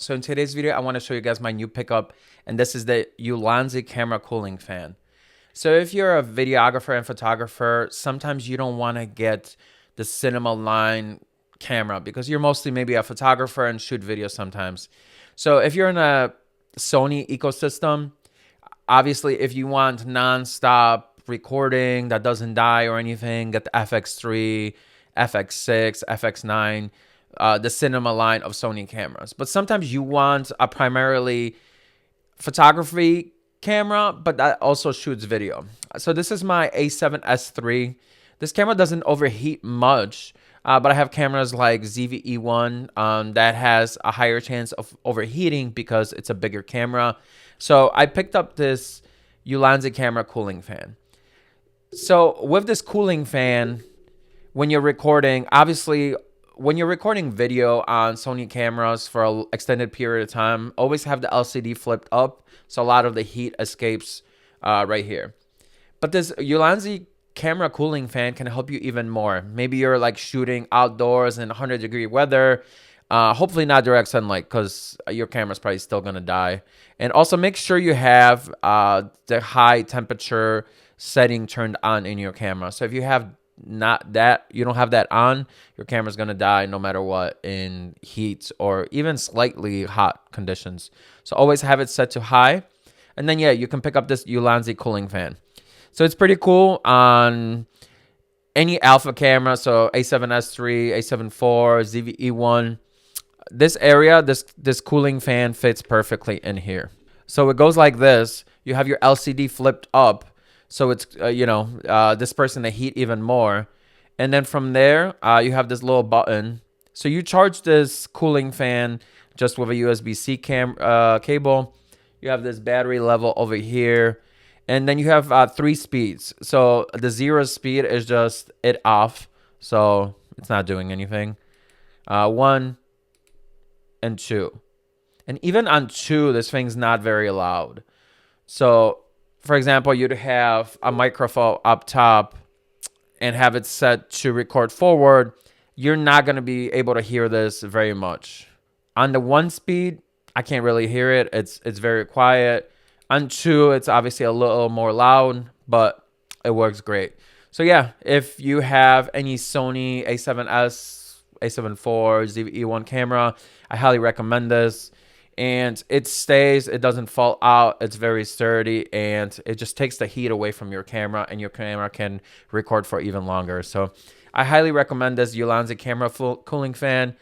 So in today's video, I want to show you guys my new pickup, and this is the Ulanzi camera cooling fan. So if you're a videographer and photographer, sometimes you don't want to get the cinema line camera because you're mostly maybe a photographer and shoot videos sometimes. So if you're in a Sony ecosystem, obviously if you want non-stop recording that doesn't die or anything, get the FX3, FX6, FX9, the cinema line of Sony cameras. But sometimes you want a primarily photography camera, but that also shoots video. So this is my A7S3. This camera doesn't overheat much, but I have cameras like ZV-E1 that has a higher chance of overheating because it's a bigger camera. So I picked up this ulanzi camera cooling fan. So with this cooling fan, when you're recording, obviously when you're recording video on Sony cameras for an extended period of time, always have the LCD flipped up so a lot of the heat escapes right here. But this ulanzi camera cooling fan can help you even more. Maybe you're like shooting outdoors in 100-degree weather, hopefully not direct sunlight because your camera's probably still gonna die. And also make sure you have the high temperature setting turned on in your camera. So if you have not that, you don't have that on, your camera's gonna die no matter what in heat or even slightly hot conditions. So always have it set to high. And then yeah, you can pick up this ulanzi cooling fan. So it's pretty cool on any alpha camera. So A7S3, A7 IV, ZV-E1. This area, this cooling fan fits perfectly in here. So it goes like this. You have your LCD flipped up, so it's dispersing the heat even more. And then from there, you have this little button. So you charge this cooling fan just with a USB-C cable. You have this battery level over here. And then you have 3 speeds. So the 0 speed is just it off. So it's not doing anything. 1 and 2. And even on 2, this thing's not very loud. So, for example, you'd have a microphone up top and have it set to record forward. You're not going to be able to hear this very much. On the 1 speed, I can't really hear it. It's very quiet. On 2, it's obviously a little more loud, but it works great. So yeah, if you have any Sony A7S, A7 IV, ZV-E1 camera, I highly recommend this. And it stays, it doesn't fall out, it's very sturdy, and it just takes the heat away from your camera, and your camera can record for even longer. So I highly recommend this ulanzi camera cooling fan.